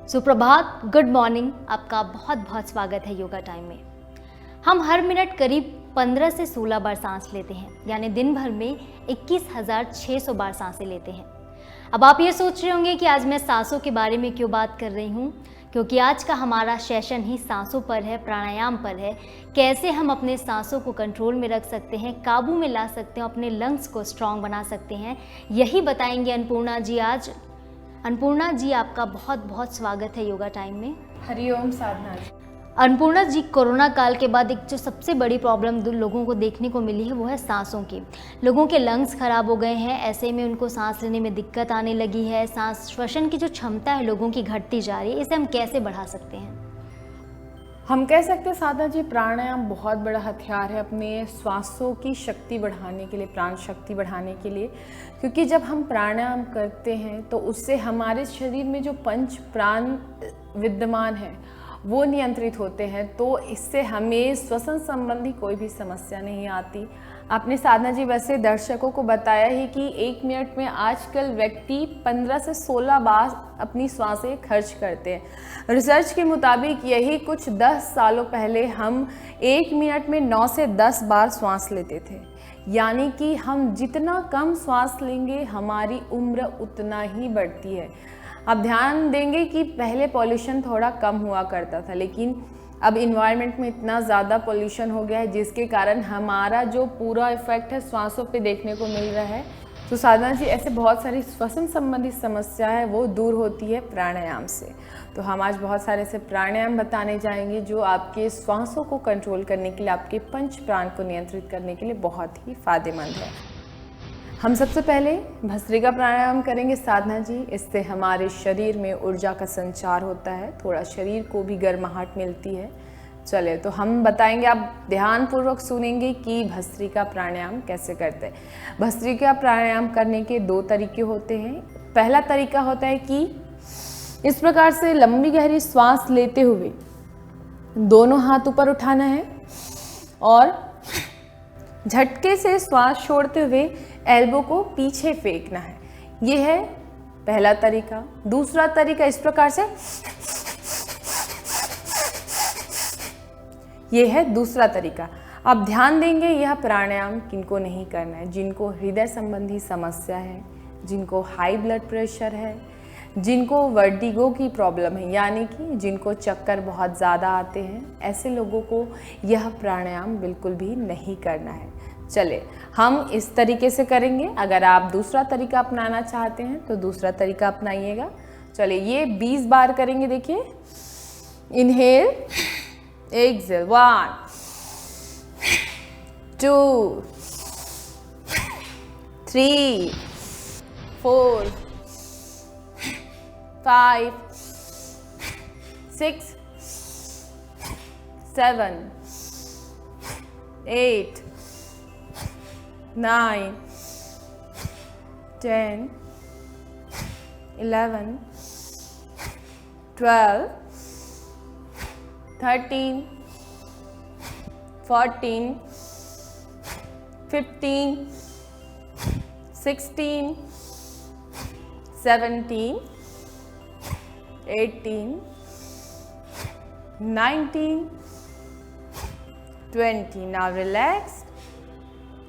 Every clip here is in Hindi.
सुप्रभात, गुड मॉर्निंग। आपका बहुत बहुत स्वागत है योगा टाइम में। हम हर मिनट करीब 15 से 16 बार सांस लेते हैं, यानी दिन भर में 21,600 बार सांसें लेते हैं। अब आप ये सोच रहे होंगे कि आज मैं सांसों के बारे में क्यों बात कर रही हूँ, क्योंकि आज का हमारा सेशन ही सांसों पर है, प्राणायाम पर है। कैसे हम अपने सांसों को कंट्रोल में रख सकते हैं, काबू में ला सकते हैं, अपने लंग्स को स्ट्रॉन्ग बना सकते हैं, यही बताएंगे अन्नपूर्णा जी आज। अन्नपूर्णा जी, आपका बहुत बहुत स्वागत है योगा टाइम में। हरिओम साधना जी। अन्नपूर्णा जी, कोरोना काल के बाद एक जो सबसे बड़ी प्रॉब्लम लोगों को देखने को मिली है वो है सांसों की। लोगों के लंग्स खराब हो गए हैं, ऐसे में उनको सांस लेने में दिक्कत आने लगी है। सांस श्वसन की जो क्षमता है लोगों की घटती जा रही है, इसे हम कैसे बढ़ा सकते हैं? हम कह सकते हैं साधना जी, प्राणायाम बहुत बड़ा हथियार है अपने श्वासों की शक्ति बढ़ाने के लिए, प्राण शक्ति बढ़ाने के लिए। क्योंकि जब हम प्राणायाम करते हैं तो उससे हमारे शरीर में जो पंच प्राण विद्यमान है वो नियंत्रित होते हैं, तो इससे हमें श्वसन संबंधी कोई भी समस्या नहीं आती। आपने साधना जी वैसे दर्शकों को बताया ही कि 1 मिनट में आजकल व्यक्ति 15 से 16 बार अपनी श्वासें खर्च करते हैं। रिसर्च के मुताबिक यही कुछ 10 सालों पहले हम 1 मिनट में 9 से 10 बार श्वास लेते थे। यानी कि हम जितना कम श्वास लेंगे हमारी उम्र उतना ही बढ़ती है। आप ध्यान देंगे कि पहले पॉल्यूशन थोड़ा कम हुआ करता था, लेकिन अब इन्वायरमेंट में इतना ज़्यादा पॉल्यूशन हो गया है जिसके कारण हमारा जो पूरा इफेक्ट है श्वासों पे देखने को मिल रहा है। तो साधना जी, ऐसे बहुत सारी श्वसन संबंधी समस्या है वो दूर होती है प्राणायाम से। तो हम आज बहुत सारे ऐसे प्राणायाम बताने जाएंगे जो आपके श्वासों को कंट्रोल करने के लिए, आपके पंच प्राण को नियंत्रित करने के लिए बहुत ही फायदेमंद है। हम सबसे पहले भस्त्रिका प्राणायाम करेंगे साधना जी। इससे हमारे शरीर में ऊर्जा का संचार होता है, थोड़ा शरीर को भी गर्माहट मिलती है। चले तो हम बताएंगे, आप ध्यानपूर्वक सुनेंगे कि भस्त्रिका प्राणायाम कैसे करते हैं। भस्त्रिका प्राणायाम करने के 2 तरीके होते हैं। पहला तरीका होता है कि इस प्रकार से लंबी गहरी श्वास लेते हुए दोनों हाथ ऊपर उठाना है और झटके से श्वास छोड़ते हुए एल्बो को पीछे फेंकना है। ये है पहला तरीका। दूसरा तरीका इस प्रकार से, ये है दूसरा तरीका। आप ध्यान देंगे, यह प्राणायाम किनको नहीं करना है? जिनको हृदय संबंधी समस्या है, जिनको हाई ब्लड प्रेशर है, जिनको वर्टिगो की प्रॉब्लम है, यानी कि जिनको चक्कर बहुत ज़्यादा आते हैं, ऐसे लोगों को यह प्राणायाम बिल्कुल भी नहीं करना है। चले हम इस तरीके से करेंगे। अगर आप दूसरा तरीका अपनाना चाहते हैं तो दूसरा तरीका अपनाइएगा। चले ये 20 बार करेंगे। देखिए, इनहेल, एक्सहेल, 1 2 3 4 5 6 7 8 9 10 11 12 13 14 15 16 17 18 19 20। Now relax.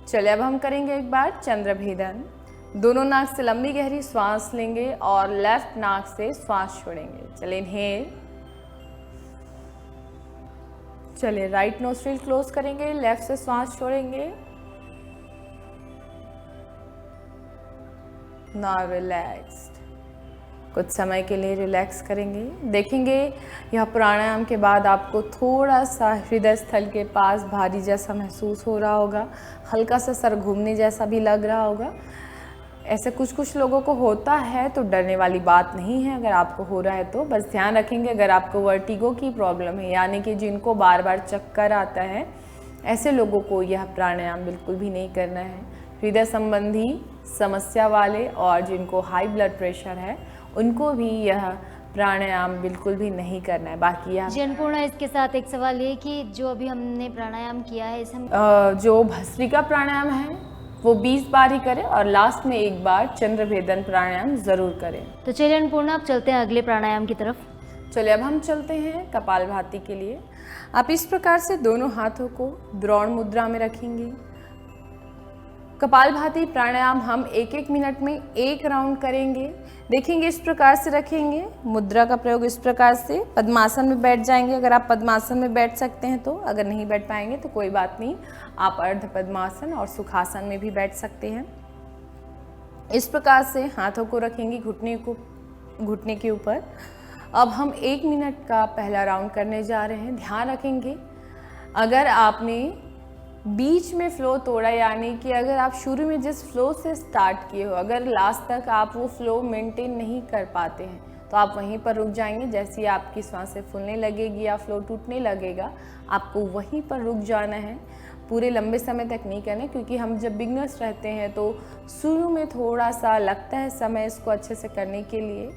चलिए अब हम करेंगे एक बार चंद्रभेदन। दोनों नाक से लंबी गहरी श्वास लेंगे और लेफ्ट नाक से श्वास छोड़ेंगे। चलिए इनहेल। चलिए राइट नोस्ट्रिल क्लोज करेंगे, लेफ्ट से श्वास छोड़ेंगे। Now relaxed. कुछ समय के लिए रिलैक्स करेंगे। देखेंगे यह प्राणायाम के बाद आपको थोड़ा सा हृदय स्थल के पास भारी जैसा महसूस हो रहा होगा, हल्का सा सर घूमने जैसा भी लग रहा होगा। ऐसे कुछ लोगों को होता है, तो डरने वाली बात नहीं है। अगर आपको हो रहा है तो बस ध्यान रखेंगे, अगर आपको वर्टिगो की प्रॉब्लम है, यानी कि जिनको बार बार चक्कर आता है, ऐसे लोगों को यह प्राणायाम बिल्कुल भी नहीं करना है। हृदय संबंधी समस्या वाले और जिनको हाई ब्लड प्रेशर है उनको भी यह प्राणायाम बिल्कुल भी नहीं करना है। बाकी यह अन्नपूर्णा, इसके साथ एक सवाल ये कि जो अभी हमने प्राणायाम किया है, इसे जो भस्त्रिका प्राणायाम है वो 20 बार ही करें और लास्ट में एक बार चंद्रभेदन प्राणायाम जरूर करें। तो चलिए अन्नपूर्णा, आप चलते हैं अगले प्राणायाम की तरफ। चलिए अब हम चलते हैं कपालभाति के लिए। आप इस प्रकार से दोनों हाथों को द्रोण मुद्रा में रखेंगे। कपालभाति प्राणायाम हम 1-1 मिनट में 1 राउंड करेंगे। देखेंगे इस प्रकार से रखेंगे, मुद्रा का प्रयोग इस प्रकार से पद्मासन में बैठ जाएंगे। अगर आप पद्मासन में बैठ सकते हैं तो, अगर नहीं बैठ पाएंगे तो कोई बात नहीं, आप अर्ध पद्मासन और सुखासन में भी बैठ सकते हैं। इस प्रकार से हाथों को रखेंगे घुटने के ऊपर। अब हम 1 मिनट का पहला राउंड करने जा रहे हैं। ध्यान रखेंगे अगर आपने बीच में फ्लो तोड़ा, यानी कि अगर आप शुरू में जिस फ्लो से स्टार्ट किए हो, अगर लास्ट तक आप वो फ्लो मेंटेन नहीं कर पाते हैं तो आप वहीं पर रुक जाएंगे। जैसे ही आपकी सांसें फूलने लगेगी या फ्लो टूटने लगेगा, आपको वहीं पर रुक जाना है। पूरे लंबे समय तक नहीं करना, क्योंकि हम जब बिगनर्स रहते हैं तो शुरू में थोड़ा सा लगता है समय इसको अच्छे से करने के लिए।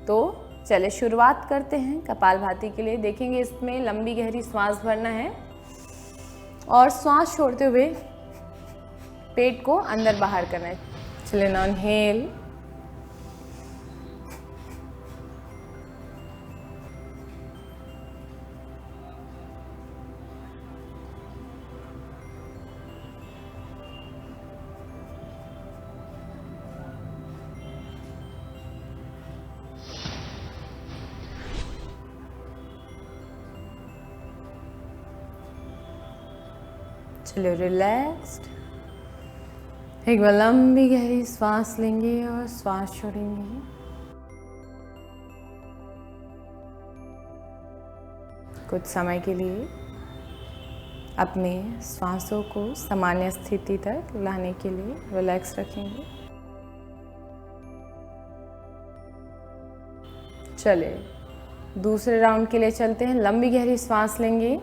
तो चलिए शुरुआत करते हैं कपालभाति के लिए। देखेंगे इसमें लंबी गहरी सांस भरना है और सांस छोड़ते हुए पेट को अंदर बाहर करना है। चलिए नाउ इनहेल, चलिए रिलैक्स्ड। एक बार लंबी गहरी सांस लेंगे और सांस छोड़ेंगे। कुछ समय के लिए अपने श्वासों को सामान्य स्थिति तक लाने के लिए रिलैक्स रखेंगे। चलिए दूसरे राउंड के लिए चलते हैं। लंबी गहरी सांस लेंगे,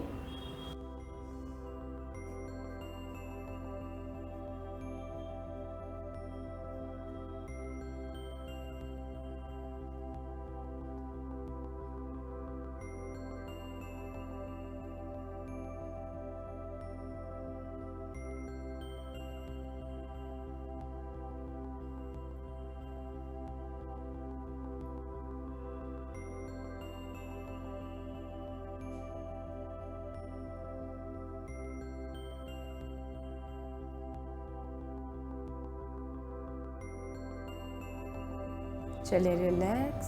चलिए रिलैक्स।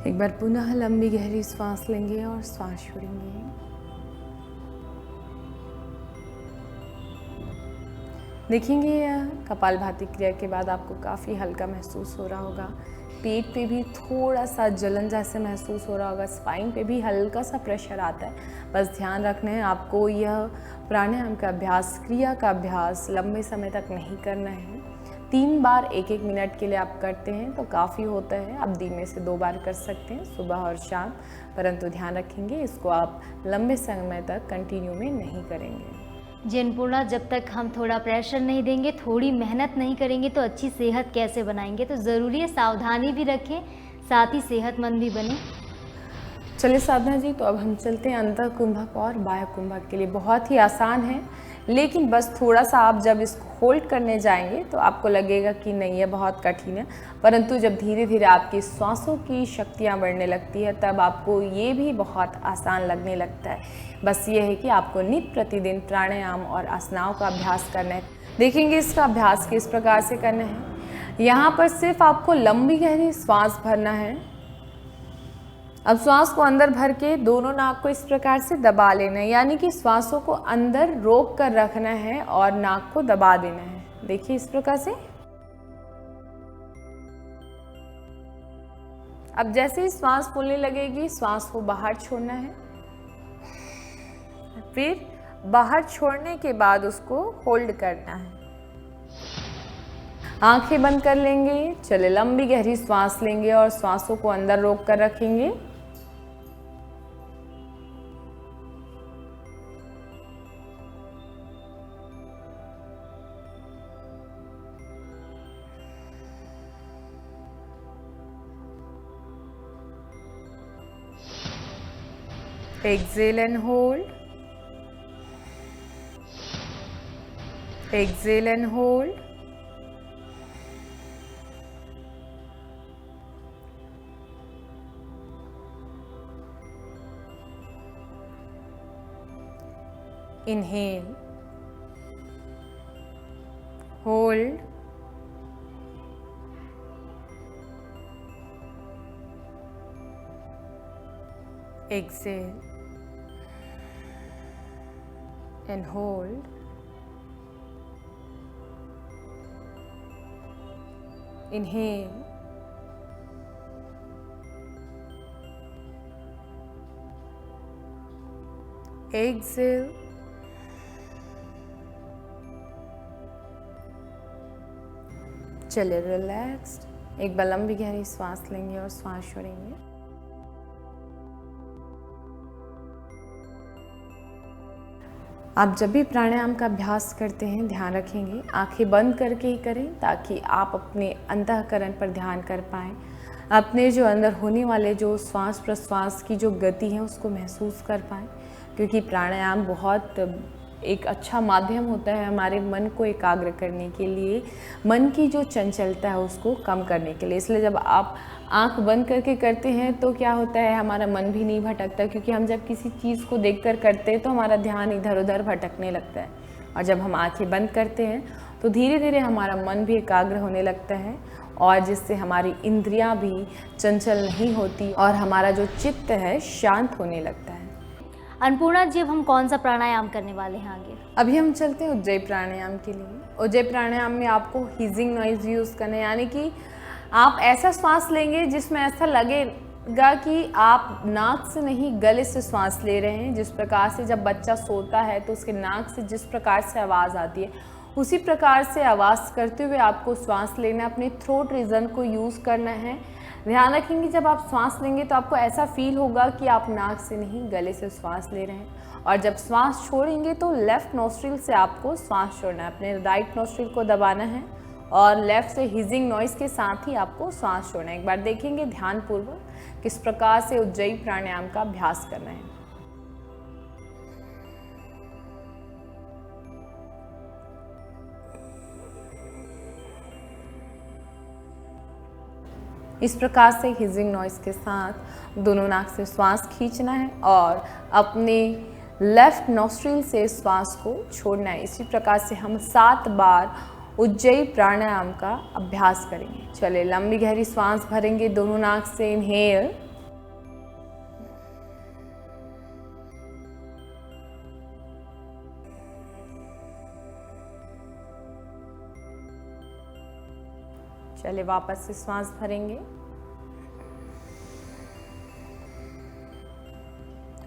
एक बार पुनः लंबी गहरी सांस लेंगे और सांस छोड़ेंगे। देखेंगे यह कपालभाति क्रिया के बाद आपको काफ़ी हल्का महसूस हो रहा होगा। पेट पे भी थोड़ा सा जलन जैसे महसूस हो रहा होगा, स्पाइन पे भी हल्का सा प्रेशर आता है। बस ध्यान रखना है आपको यह प्राणायाम का अभ्यास, क्रिया का अभ्यास लंबे समय तक नहीं करना है। 3 बार 1-1 मिनट के लिए आप करते हैं तो काफ़ी होता है। आप दिन में से 2 बार कर सकते हैं, सुबह और शाम, परंतु ध्यान रखेंगे इसको आप लंबे समय तक कंटिन्यू में नहीं करेंगे। जी अन्नपूर्णा, जब तक हम थोड़ा प्रेशर नहीं देंगे, थोड़ी मेहनत नहीं करेंगे तो अच्छी सेहत कैसे बनाएंगे। तो ज़रूरी है सावधानी भी रखें, साथ ही सेहतमंद भी बने। चलिए साधना जी, तो अब हम चलते हैं अंतः कुंभक और बाह्य कुंभक के लिए। बहुत ही आसान है, लेकिन बस थोड़ा सा आप जब इसको होल्ड करने जाएंगे तो आपको लगेगा कि नहीं ये बहुत कठिन है, परंतु जब धीरे धीरे आपकी सांसों की शक्तियाँ बढ़ने लगती है तब आपको ये भी बहुत आसान लगने लगता है। बस ये है कि आपको नित्य प्रतिदिन प्राणायाम और आसनाओं का अभ्यास करना है। देखेंगे इसका अभ्यास किस प्रकार से करना है। यहाँ पर सिर्फ आपको लंबी गहरी सांस भरना है। अब श्वास को अंदर भर के दोनों नाक को इस प्रकार से दबा लेना है, यानी कि श्वासों को अंदर रोक कर रखना है और नाक को दबा देना है। देखिए इस प्रकार से। अब जैसे ही श्वास फूलने लगेगी, श्वास को बाहर छोड़ना है। फिर बाहर छोड़ने के बाद उसको होल्ड करना है। आंखें बंद कर लेंगे। चले लंबी गहरी सांस लेंगे और श्वासों को अंदर रोक कर रखेंगे। Exhale and hold. Exhale and hold. Inhale, hold, exhale and hold, inhale, exhale, चलिए रिलैक्स्ड। एक बार लंबी गहरी सांस लेंगे और सांस छोड़ेंगे। आप जब भी प्राणायाम का अभ्यास करते हैं ध्यान रखेंगे आंखें बंद करके ही करें, ताकि आप अपने अंतःकरण पर ध्यान कर पाएँ, अपने जो अंदर होने वाले जो श्वास प्रश्वास की जो गति है उसको महसूस कर पाएँ। क्योंकि प्राणायाम बहुत एक अच्छा माध्यम होता है हमारे मन को एकाग्र करने के लिए, मन की जो चंचलता है उसको कम करने के लिए। इसलिए जब आप आंख बंद करके करते हैं तो क्या होता है, हमारा मन भी नहीं भटकता, क्योंकि हम जब किसी चीज़ को देखकर करते हैं तो हमारा ध्यान इधर उधर भटकने लगता है। और जब हम आंखें बंद करते हैं तो धीरे धीरे हमारा मन भी एकाग्र होने लगता है, और जिससे हमारी इंद्रियां भी चंचल नहीं होती और हमारा जो चित्त है शांत होने लगता है। अन्नपूर्णा जी, अब हम कौन सा प्राणायाम करने वाले हैं आगे? अभी हम चलते हैं उज्जयी प्राणायाम के लिए। उज्जयी प्राणायाम में आपको हीजिंग नॉइज यूज़ करना है, यानी कि आप ऐसा श्वास लेंगे जिसमें ऐसा लगेगा कि आप नाक से नहीं गले से श्वास ले रहे हैं। जिस प्रकार से जब बच्चा सोता है तो उसके नाक से जिस प्रकार से आवाज़ आती है, उसी प्रकार से आवाज़ करते हुए आपको श्वास लेना, अपने थ्रोट रीजन को यूज़ करना है। ध्यान रखेंगे जब आप श्वास लेंगे तो आपको ऐसा फील होगा कि आप नाक से नहीं गले से श्वास ले रहे हैं, और जब श्वास छोड़ेंगे तो लेफ़्ट नोस्ट्रिल से आपको श्वास छोड़ना है। अपने राइट नोस्ट्रिल को दबाना है और लेफ़्ट से हिजिंग नॉइज़ के साथ ही आपको श्वास छोड़ना है। एक बार देखेंगे ध्यानपूर्वक किस प्रकार से उज्जयी प्राणायाम का अभ्यास करना है। इस प्रकार से हिजिंग नॉइज़ के साथ दोनों नाक से श्वास खींचना है और अपने लेफ्ट नॉस्ट्रिल से श्वास को छोड़ना है। इसी प्रकार से हम 7 बार उज्जयी प्राणायाम का अभ्यास करेंगे। चलिए लंबी गहरी सांस भरेंगे दोनों नाक से। इनहेल, चलिए वापस से सांस भरेंगे।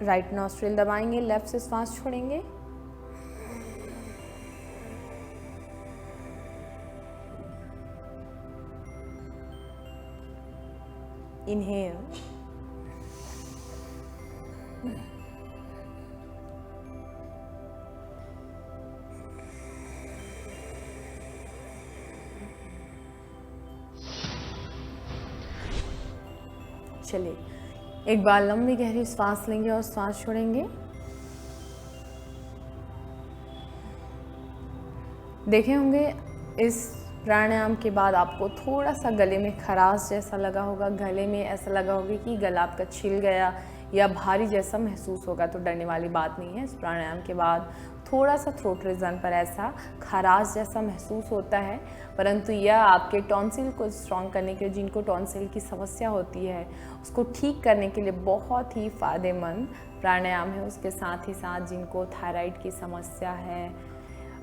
राइट नॉस्ट्रिल दबाएंगे, लेफ्ट से सांस छोड़ेंगे। इनहेल, चलिए एक बार लंबी गहरी सांस लेंगे और सांस छोड़ेंगे। देखे होंगे इस प्राणायाम के बाद आपको थोड़ा सा गले में खराश जैसा लगा होगा, गले में ऐसा लगा होगा कि गला आपका छिल गया या भारी जैसा महसूस होगा। तो डरने वाली बात नहीं है। इस प्राणायाम के बाद थोड़ा सा थ्रोट रीजन पर ऐसा खराश जैसा महसूस होता है, परंतु यह आपके टॉन्सिल को स्ट्रॉन्ग करने के लिए, जिनको टॉन्सिल की समस्या होती है उसको ठीक करने के लिए बहुत ही फ़ायदेमंद प्राणायाम है। उसके साथ ही साथ जिनको थायराइड की समस्या है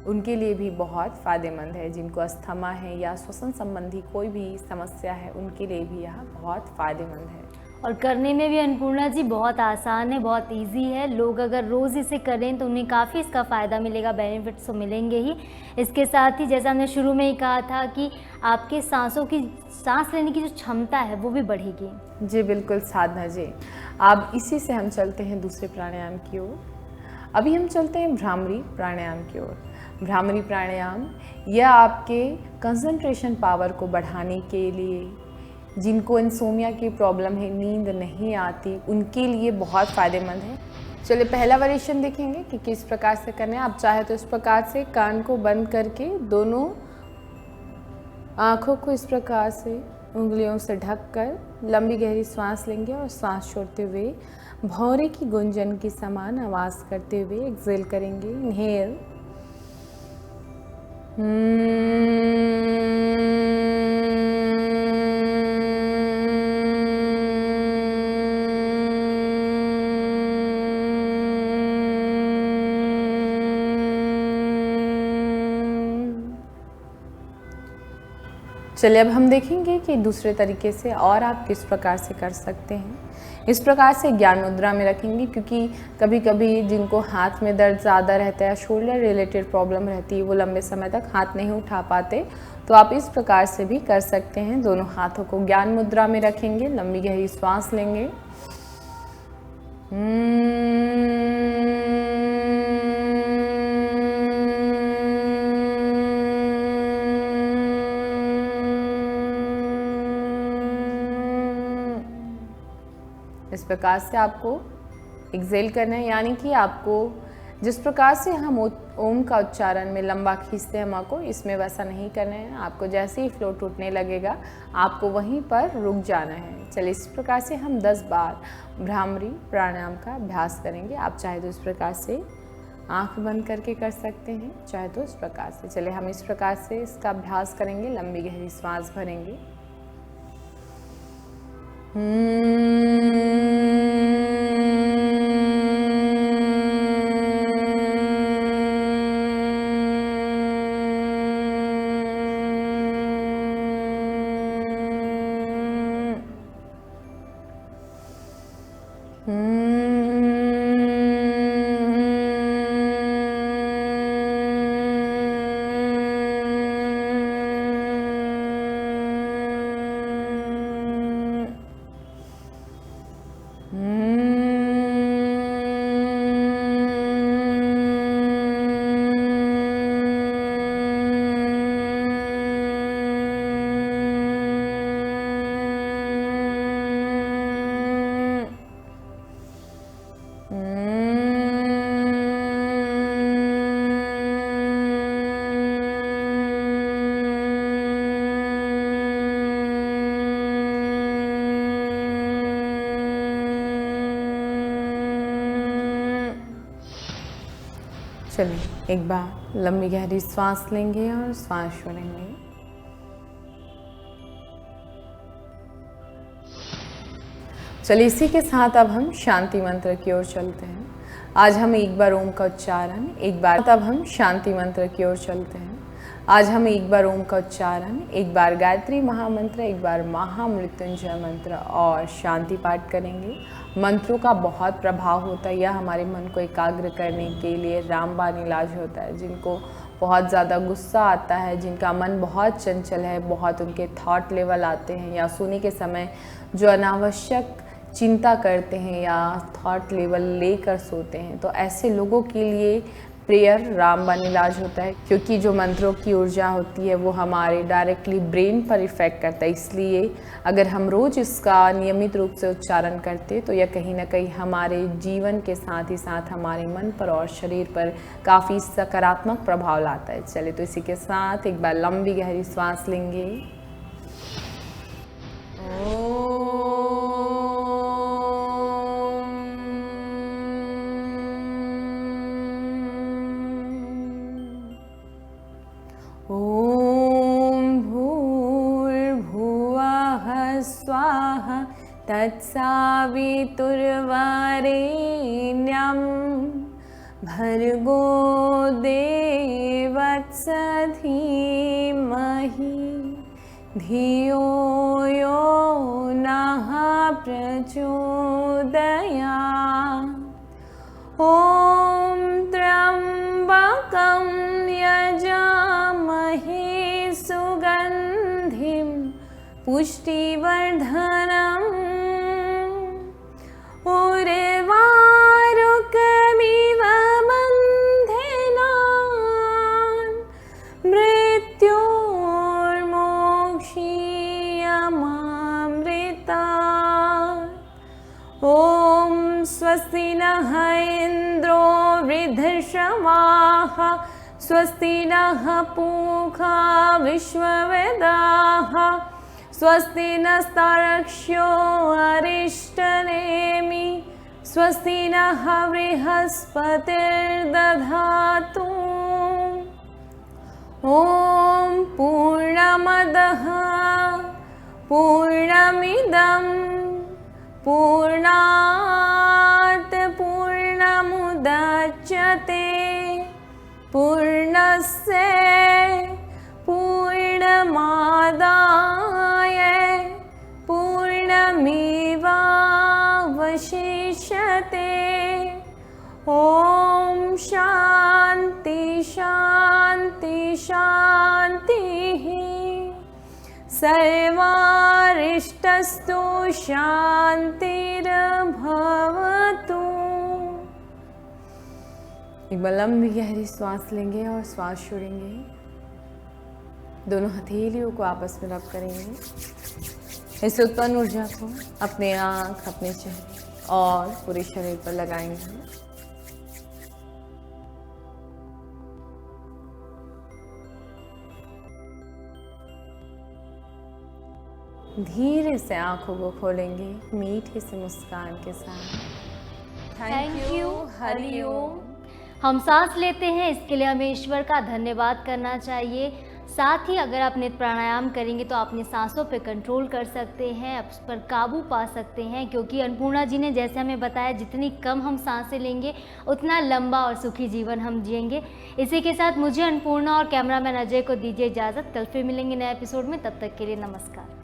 उनके लिए भी बहुत फ़ायदेमंद है। जिनको अस्थमा है या श्वसन संबंधी कोई भी समस्या है उनके लिए भी यह बहुत फ़ायदेमंद है। और करने में भी अन्नपूर्णा जी बहुत आसान है, बहुत इजी है। लोग अगर रोज़ इसे करें तो उन्हें काफ़ी इसका फ़ायदा मिलेगा, बेनिफिट्स तो मिलेंगे ही। इसके साथ ही जैसा हमने शुरू में ही कहा था कि आपके सांस लेने की जो क्षमता है वो भी बढ़ेगी। जी बिल्कुल साधना जी। अब इसी से हम चलते हैं दूसरे प्राणायाम की ओर। अभी हम चलते हैं भ्रामरी प्राणायाम की ओर। भ्रामरी प्राणायाम यह आपके कंसंट्रेशन पावर को बढ़ाने के लिए, जिनको इंसोमिया की प्रॉब्लम है, नींद नहीं आती, उनके लिए बहुत फ़ायदेमंद है। चलिए पहला वेरिएशन देखेंगे कि किस प्रकार से करना है। आप चाहे तो इस प्रकार से कान को बंद करके दोनों आँखों को इस प्रकार से उंगलियों से ढककर लंबी गहरी सांस लेंगे और सांस छोड़ते हुए भौरे की गुंजन की समान आवाज करते हुए एक्सेल करेंगे। इनहेल, चलिए अब हम देखेंगे कि दूसरे तरीके से और आप किस प्रकार से कर सकते हैं। इस प्रकार से ज्ञान मुद्रा में रखेंगे, क्योंकि कभी कभी जिनको हाथ में दर्द ज़्यादा रहता है, शोल्डर रिलेटेड प्रॉब्लम रहती है, वो लंबे समय तक हाथ नहीं उठा पाते, तो आप इस प्रकार से भी कर सकते हैं। दोनों हाथों को ज्ञान मुद्रा में रखेंगे, लंबी गहरी सांस लेंगे। इस प्रकार से आपको एक्सेल करना है, यानी कि आपको जिस प्रकार से हम ओम का उच्चारण में लंबा खींचते हैं माँ को, इसमें वैसा नहीं करना है। आपको जैसे ही फ्लो टूटने लगेगा आपको वहीं पर रुक जाना है। चलिए इस प्रकार से हम 10 बार भ्रामरी प्राणायाम का अभ्यास करेंगे। आप चाहे तो इस प्रकार से आंख बंद करके कर सकते हैं, चाहे तो इस प्रकार से। चलिए हम इस प्रकार से इसका अभ्यास करेंगे। लंबी गहरी सांस भरेंगे। चलिए एक बार लंबी गहरी सांस लेंगे और सांस छोड़ेंगे। चलिए इसी के साथ अब हम शांति मंत्र की ओर चलते हैं। आज हम एक बार ओम का उच्चारण, एक बार तब हम शांति मंत्र की ओर चलते हैं। आज हम एक बार ओम का उच्चारण, एक बार गायत्री महामंत्र, एक बार महामृत्युंजय मंत्र और शांति पाठ करेंगे। मंत्रों का बहुत प्रभाव होता है, यह हमारे मन को एकाग्र करने के लिए रामबाण इलाज होता है। जिनको बहुत ज़्यादा गुस्सा आता है, जिनका मन बहुत चंचल है, बहुत उनके थॉट लेवल आते हैं, या सोने के समय जो अनावश्यक चिंता करते हैं या थॉट लेवल लेकर सोते हैं, तो ऐसे लोगों के लिए प्रेयर रामबाण इलाज होता है। क्योंकि जो मंत्रों की ऊर्जा होती है वो हमारे डायरेक्टली ब्रेन पर इफ़ेक्ट करता है, इसलिए अगर हम रोज़ इसका नियमित रूप से उच्चारण करते तो यह कहीं ना कहीं हमारे जीवन के साथ ही साथ हमारे मन पर और शरीर पर काफ़ी सकारात्मक प्रभाव लाता है। चलिए तो इसी के साथ एक बार लंबी गहरी सांस लेंगे। स्वाहा तत्सवितुर्वरेण्यं भर्गो देवस्य धीमहि धियो यो नः प्रचोदयात्। ॐ त्र्यम्बकं यजामहे सुगन्धिं पुष्टिवर्धनम् उर्वारुकमिव बन्धनान् मृत्योर्मोक्षीयमामृतात्। ॐ स्वस्ति नः इन्द्रो वृद्धश्रवाः स्वस्ति नः पूषा विश्ववेदाः स्वस्ति नस्तार्क्ष्यो अरिष्टनेमि स्वस्ति नः बृहस्पतिर्दधातु। ॐ पूर्णमदः पूर्णमिदं पूर्णात् पूर्णमुदच्यते पूर्णस्य पूर्णमादाय पूर्णमेवावशिष्यते। ॐ शान्ति शान्ति शान्तिः। सर्वारिष्टस्तु शान्तिर्भवतु। एक बार लंबी गहरी सांस लेंगे और श्वास छोड़ेंगे। दोनों हथेलियों को आपस में रब करेंगे। इस उत्पन्न ऊर्जा को अपने आँख, अपने चेहरे और पूरे शरीर पर लगाएंगे। धीरे से आंखों को खोलेंगे मीठे से मुस्कान के साथ। Thank you, Hariom. हम सांस लेते हैं, इसके लिए हमें ईश्वर का धन्यवाद करना चाहिए। साथ ही अगर आप नित्य प्राणायाम करेंगे तो अपनी सांसों पे कंट्रोल कर सकते हैं, उस पर काबू पा सकते हैं, क्योंकि अन्नपूर्णा जी ने जैसे हमें बताया जितनी कम हम सांसें लेंगे उतना लंबा और सुखी जीवन हम जिएंगे। इसी के साथ मुझे अन्नपूर्णा और कैमरामैन अजय को दीजिए इजाज़त। कल फिर मिलेंगे नए एपिसोड में, तब तक के लिए नमस्कार।